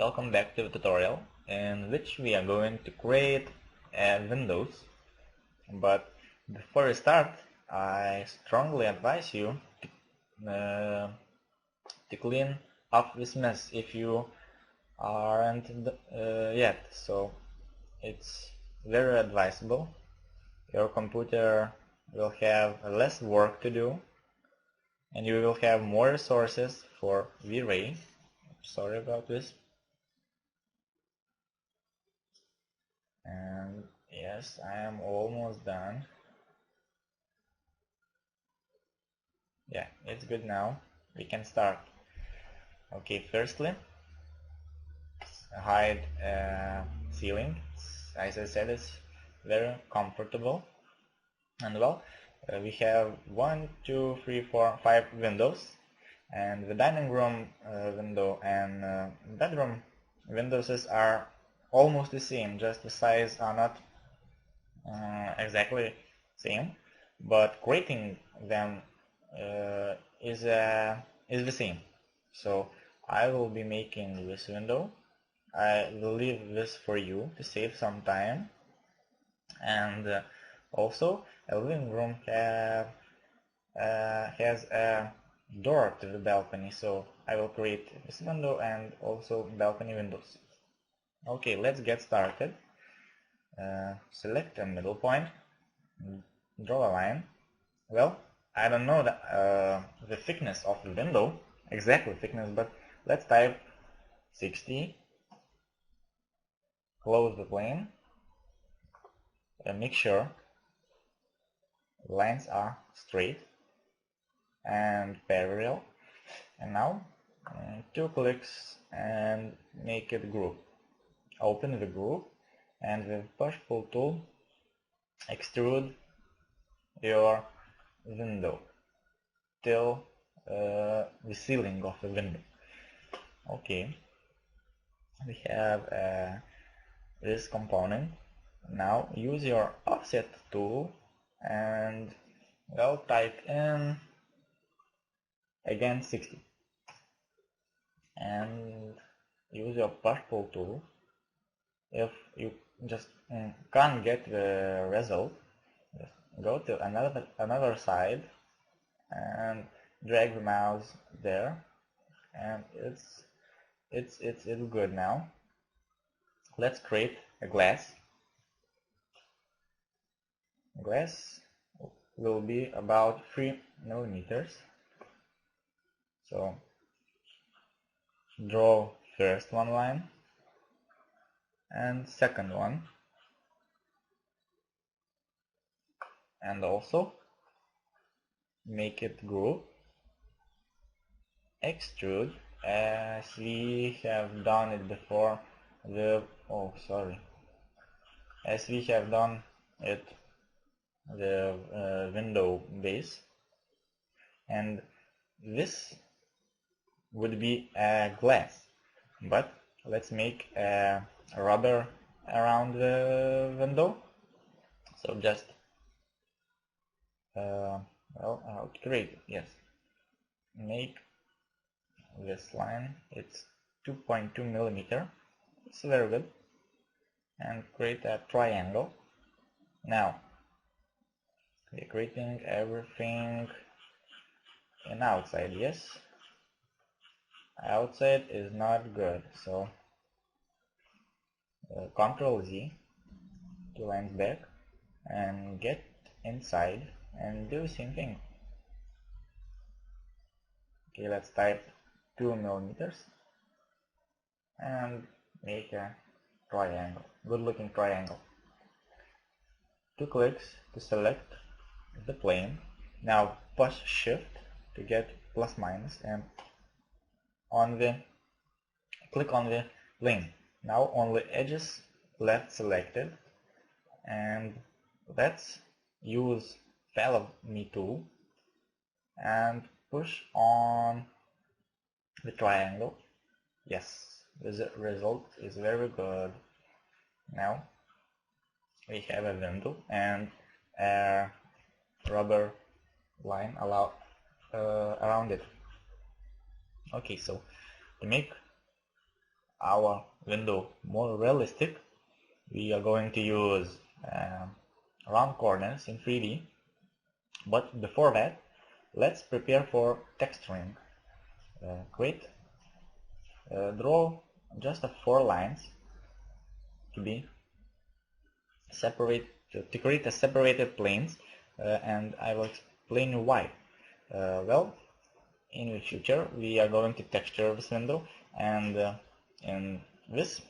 Welcome back to the tutorial in which we are going to create windows. But before we start, I strongly advise you to clean up this mess if you aren't yet. So it's very advisable. Your computer will have less work to do and you will have more resources for V-Ray. Sorry about this. And yes, I am almost done. Yeah, it's good now. We can start. Okay, firstly, hide ceiling. As I said, it's very comfortable. And well, we have 1, 2, 3, 4, 5 windows. And the dining room window and bedroom windows are almost the same, just the size are not exactly same, but creating them is the same. So I will be making this window. I will leave this for you to save some time, and also a living room has a door to the balcony, so I will create this window and also balcony windows. Okay, let's get started. Select a middle point, draw a line. Well, I don't know the thickness of the window, exactly thickness, but let's type 60, close the plane, and make sure lines are straight and parallel. And now 2 clicks and make it group. Open the group and with push-pull tool extrude your window till the ceiling of the window. Okay, we have this component. Now use your offset tool and well, type in again 60 and use your push-pull tool. If you just can't get the result, just go to another side and drag the mouse there, and it's good now. Let's create a glass. Glass will be about 3 millimeters. So draw first one line and second one, and also make it group, extrude as we have done it before as we have done it the window base, and this would be a glass, but let's make a rubber around the window. So just create, yes, make this line, it's 2.2 millimeter, it's very good, and create a triangle. Now we're creating everything in outside. Yes, outside is not good, so Ctrl Z, 2 lines back, and get inside and do the same thing. Okay, let's type 2 millimeters and make a triangle, good looking triangle. 2 clicks to select the plane. Now push shift to get plus minus and click on the plane. Now only edges left selected, and let's use follow me tool and push on the triangle. Yes, the result is very good. Now we have a window and a rubber line around it. Okay, so to make our window more realistic, we are going to use round corners in 3D. But before that, let's prepare for texturing. Draw just 4 lines to be separate, to create a separated planes, and I will explain you why. Well, in the future we are going to texture this window, and in this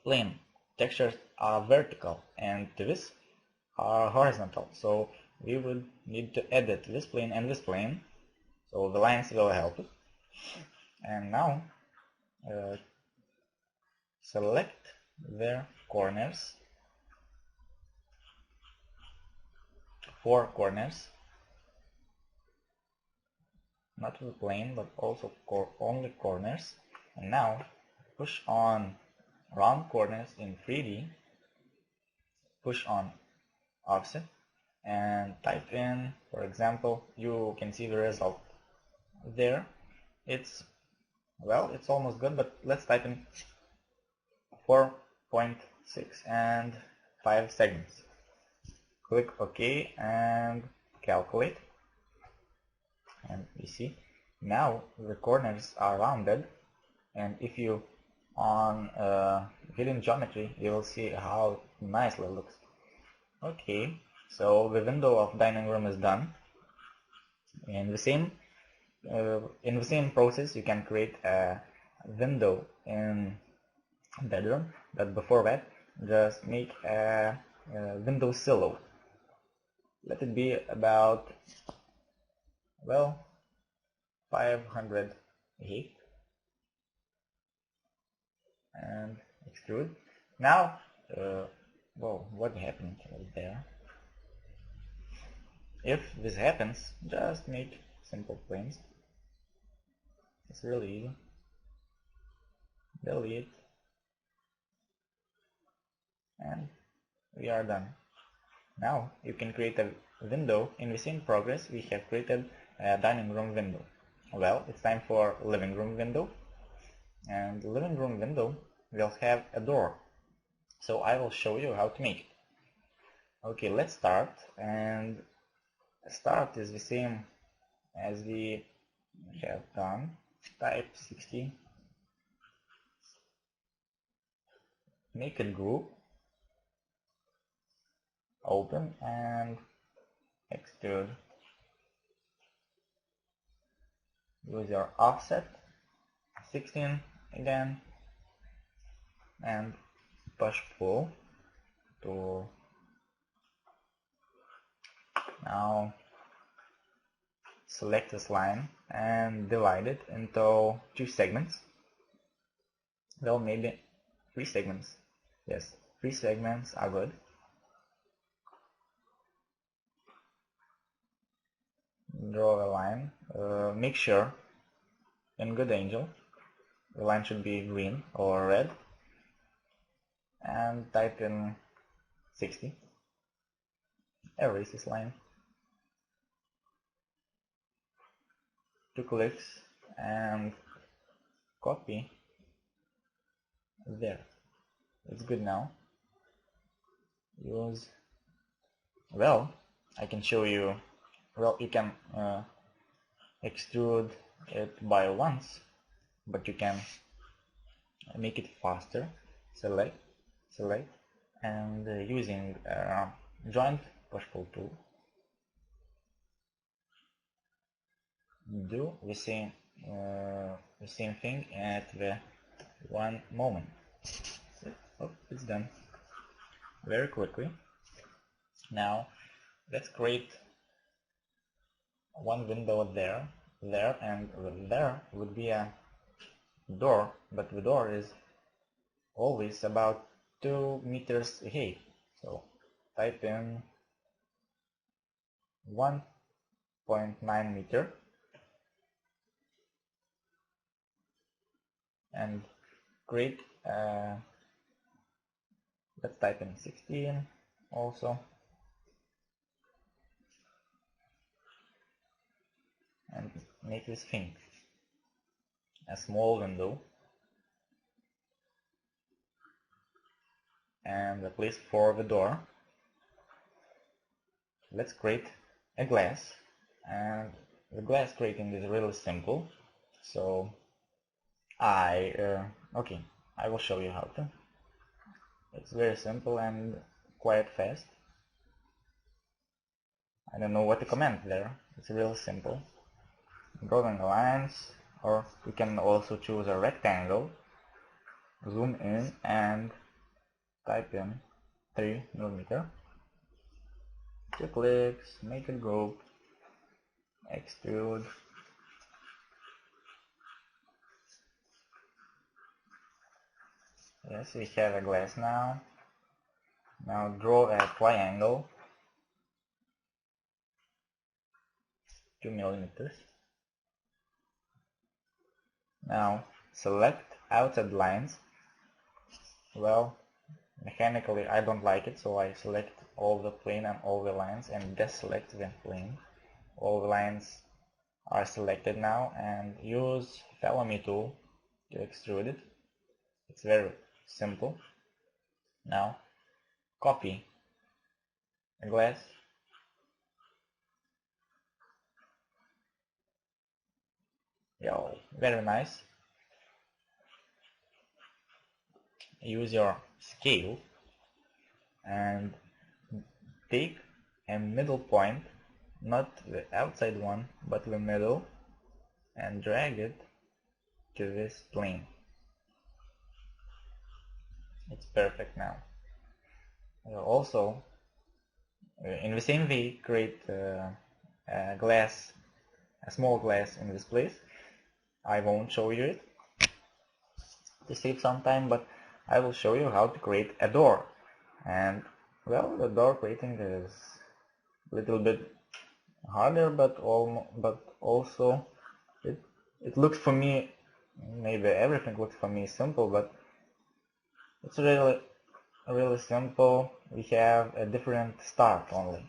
plane textures are vertical and this are horizontal, so we will need to edit this plane and this plane, so the lines will help us. And now select their corners, 4 corners, not the plane but also only corners. And now push on round corners in 3D, push on offset, and type in, for example, you can see the result there. It's almost good, but let's type in 4.6 and 5 segments. Click OK and calculate, and you see now the corners are rounded. And if you on hidden geometry, you will see how nicely it looks. Okay, so the window of dining room is done. In the same process, you can create a window in bedroom, but before that, just make a window silhouette. Let it be about 508 and extrude. Now, what happened there? If this happens, just make simple planes. It's really easy. Delete, and we are done. Now you can create a window. In the same progress, we have created a dining room window. Well, it's time for living room window, and the living room window will have a door. So I will show you how to make it. Okay, let's start, and start is the same as we have done. Type 60, make a group, open and extrude. Use your offset 16 again and push pull to now select this line and divide it into 2 segments. Well, maybe 3 segments. Yes, 3 segments are good. Draw a line. Make sure in good angle the line should be green or red, and type in 60. Erase this line. 2 clicks and copy there. It's good now. Use, I can show you. You can extrude it by once, but you can make it faster. Select, and using joint push pull tool, do the same thing at the one moment. Oh, it's done very quickly. Now let's create one window there, and there would be a door, but the door is always about 2 meters height. So type in 1.9 meter and create let's type in 16 also, and make this thing a small window. and a place for the door. Let's create a glass, and the glass creating is really simple. So okay, I will show you how to. It's very simple and quite fast. I don't know what to comment there. It's really simple. Drawing lines, or we can also choose a rectangle, zoom in and type in 3mm. 2 clicks, make a group, extrude. Yes, we have a glass now. Now draw a triangle, 2mm. Now select outside lines. Well, mechanically I don't like it, so I select all the plane and all the lines and deselect the plane. All the lines are selected now, and use Follow Me tool to extrude it. It's very simple. Now copy a glass, very nice. Use your scale and take a middle point, not the outside one but the middle, and drag it to this plane. It's perfect now. Also, in the same way, create a glass, a small glass in this place. I won't show you it to save some time, but I will show you how to create a door. And well, the door creating is a little bit harder, but also it looks for me, maybe everything looks for me simple, but it's really simple. We have a different start only.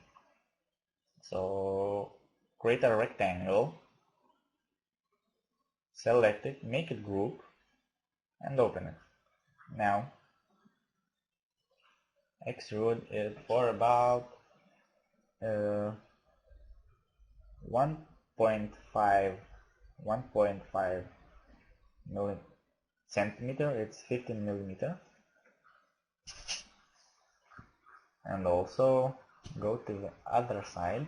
So create a rectangle, select it, make it group, and open it. Now extrude it for about 1.5 centimeter. It's 15mm. And also go to the other side,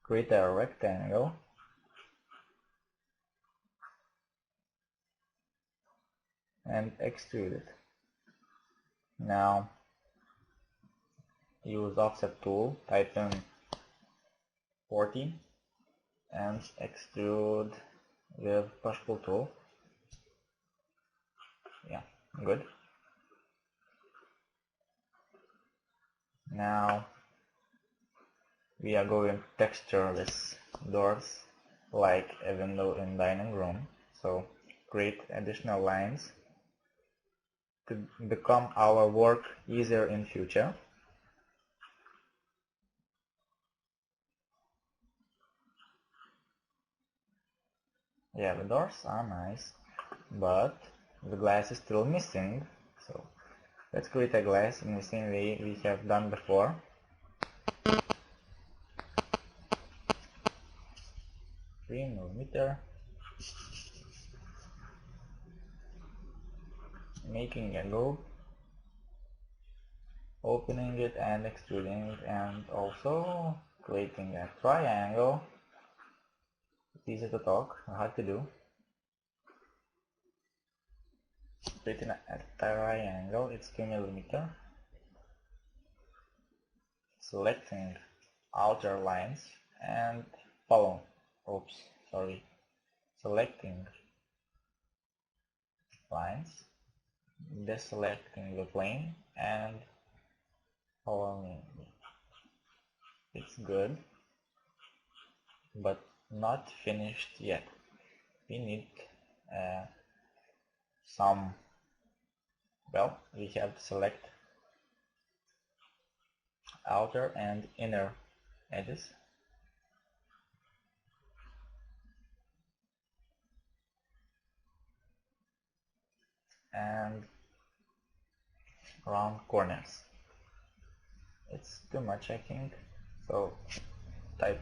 create a rectangle, and extrude it. Now use offset tool, type in 40 and extrude with push pull tool. Yeah, good. Now we are going to texture this doors like a window in dining room. So create additional lines to become our work easier in future. Yeah, the doors are nice, but the glass is still missing. So let's create a glass in the same way we have done before. $3mm, making a group, opening it and extruding it, and also creating a triangle. It's easy to talk, hard to do. Creating a triangle, it's 2mm. Selecting outer lines and selecting lines, deselecting the plane and following. It's good, but not finished yet. We need we have to select outer and inner edges. And round corners. It's too much, I think, so type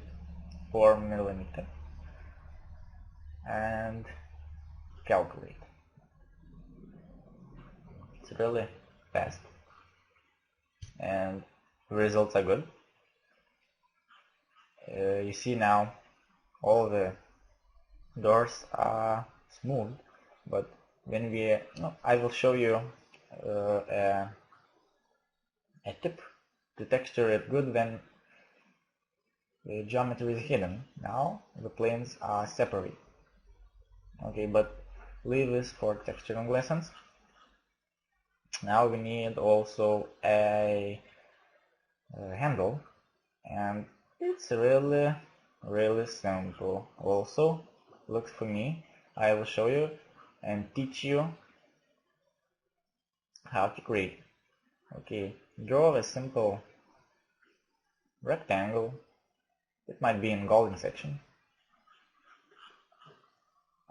4 millimeter and calculate. It's really fast and the results are good. You see now all the doors are smooth, but when we I will show you a tip to texture it good when the geometry is hidden. Now the planes are separate. Okay, but leave this for texturing lessons. Now we need also a handle, and it's really simple. Also, look for me. I will show you and teach you how to create. Okay, draw a simple rectangle. It might be in golden section.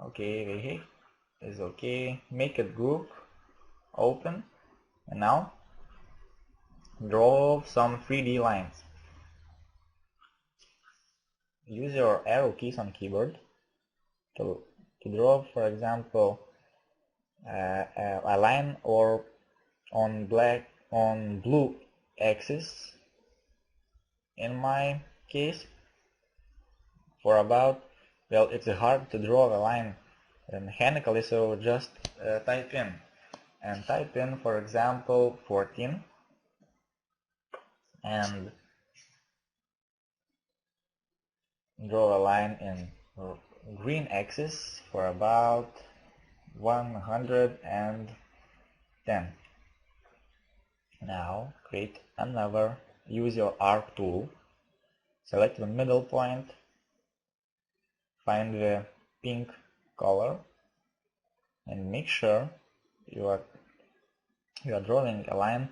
Okay, here is okay. Make a group, open, and now draw some 3D lines. Use your arrow keys on keyboard to draw, for example, a line or on blue axis. In my case, for about, well, it's hard to draw a line mechanically, so just type in, for example, 14 and draw a line in green axis for about 110. Now create another, use your arc tool, select the middle point, find the pink color, and make sure you are drawing a line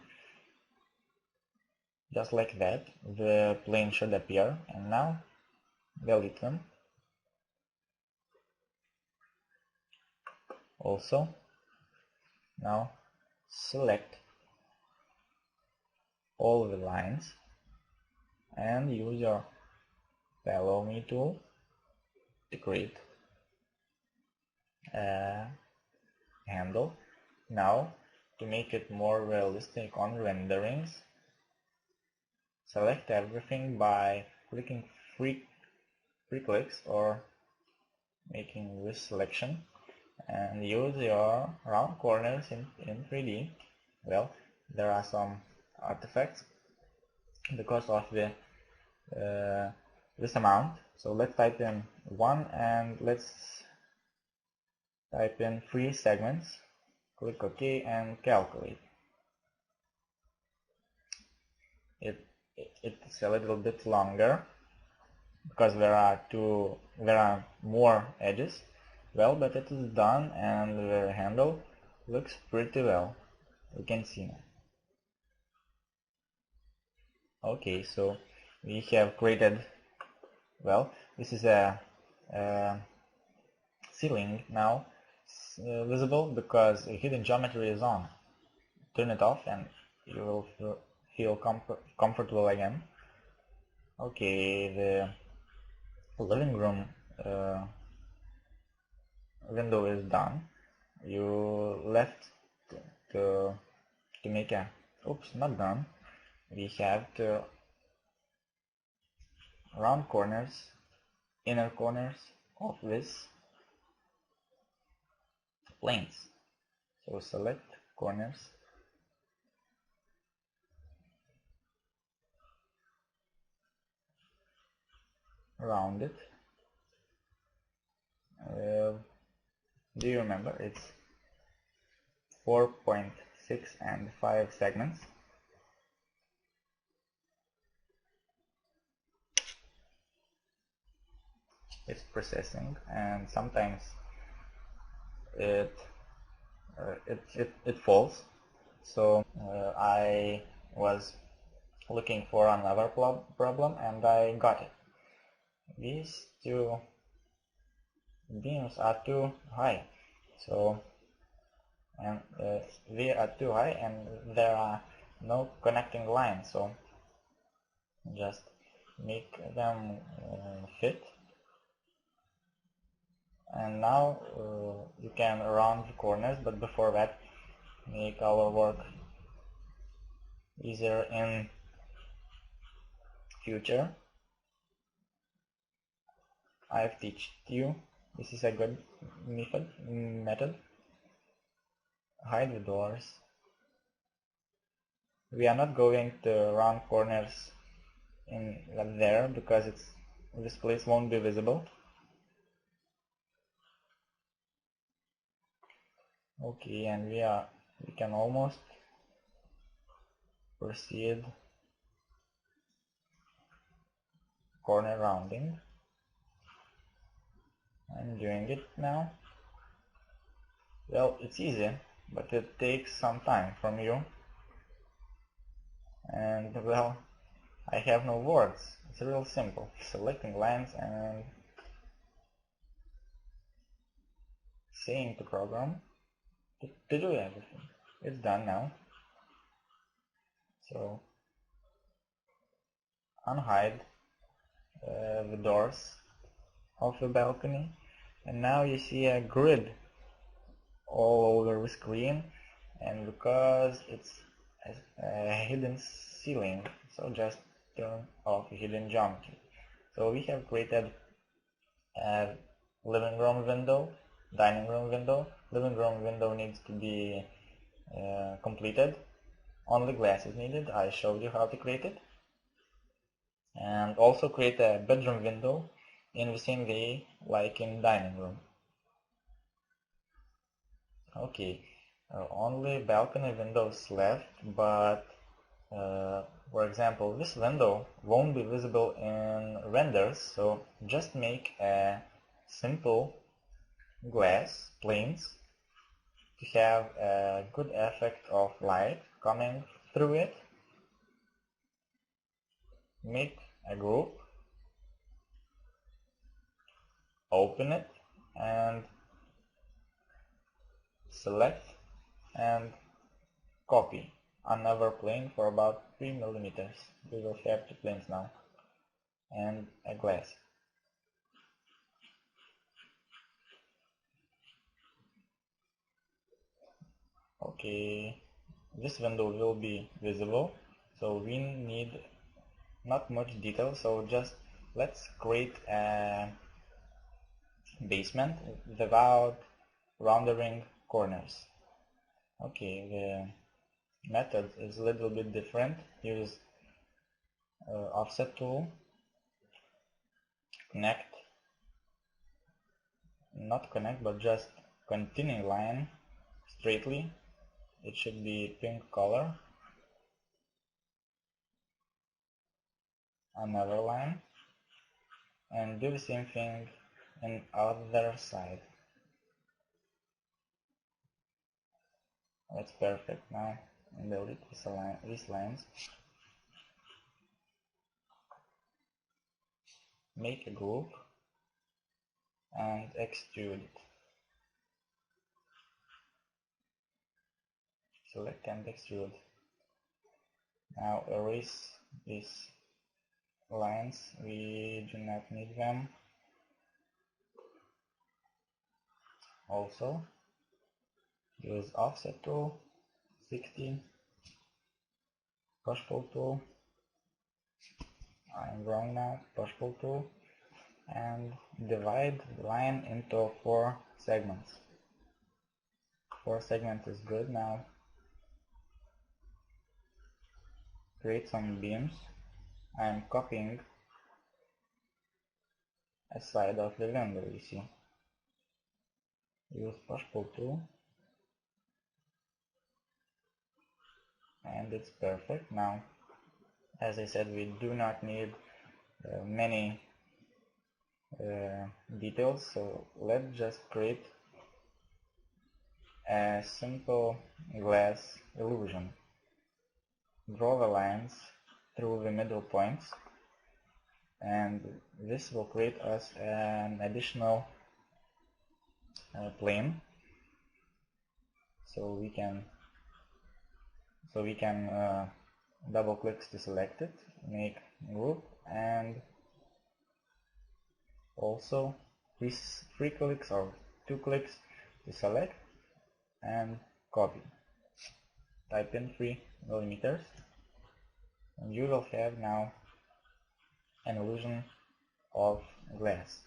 just like that. The plane should appear, and now delete them. Also, now select all the lines and use your follow me tool to create a handle. Now, to make it more realistic on renderings, select everything by clicking three clicks or making this selection, and use your round corners in 3D. Well, there are some artifacts because of the this amount, so let's type in 1 and let's type in 3 segments, click OK and calculate. It's a little bit longer because there are more edges. Well, but it is done and the handle looks pretty well. You can see now. Okay, so we have created, well, this is a ceiling now visible because hidden geometry is on. Turn it off and you will feel comfortable again. Okay, the living room window is done. You left to make a, oops, not done. We have to round corners, inner corners of this planes. So select corners, round it. Do you remember? It's 4.6 and 5 segments. It's processing, and sometimes it falls. So I was looking for another problem and I got it. These two beams are too high, so and they are too high and there are no connecting lines, so just make them fit. And now you can round the corners, but before that, make our work easier in future. I've taught you. This is a good method. Hide the doors. We are not going to round corners in there because this place won't be visible. Okay, and we can almost proceed corner rounding. I'm doing it now. Well, it's easy, but it takes some time from you. And well, I have no words. It's real simple. Selecting lines and saying to program to do everything. It's done now. So unhide the doors of the balcony, and now you see a grid all over the screen, and because it's a hidden ceiling, so just turn off hidden geometry. So we have created a living room window, dining room window. Living room window needs to be completed. Only glass is needed. I showed you how to create it. And also create a bedroom window in the same way like in dining room. Okay, only balcony windows left, but for example, this window won't be visible in renders, so just make a simple glass planes to have a good effect of light coming through it. Make a group, open it, and select and copy another plane for about 3 millimeters. We will have 2 planes now and a glass. Okay, this window will be visible, so we need not much detail, so just let's create a basement without rounding corners. Okay, the method is a little bit different. Use offset tool, connect, not connect but just continue line straightly. It should be pink color. Another line, and do the same thing on other side. That's perfect. Now delete these lines. Make a group and extrude it. Select and extrude. Now erase these lines, we do not need them. Also use offset tool, 60, push pull tool, I'm wrong now, push pull tool, and divide the line into 4 segments. 4 segments is good. Now create some beams. I'm copying a side of the window, you see. Use push pull tool, and it's perfect. Now, as I said, we do not need many details, so let's just create a simple glass illusion. Draw the lines through the middle points, and this will create us an additional plane. So we can double click to select it, make group, and also these 3 clicks or 2 clicks to select and copy. Type in 3 millimeters and you will have now an illusion of glass.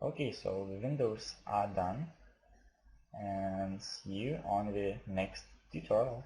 Okay, so the windows are done, and see you on the next tutorial.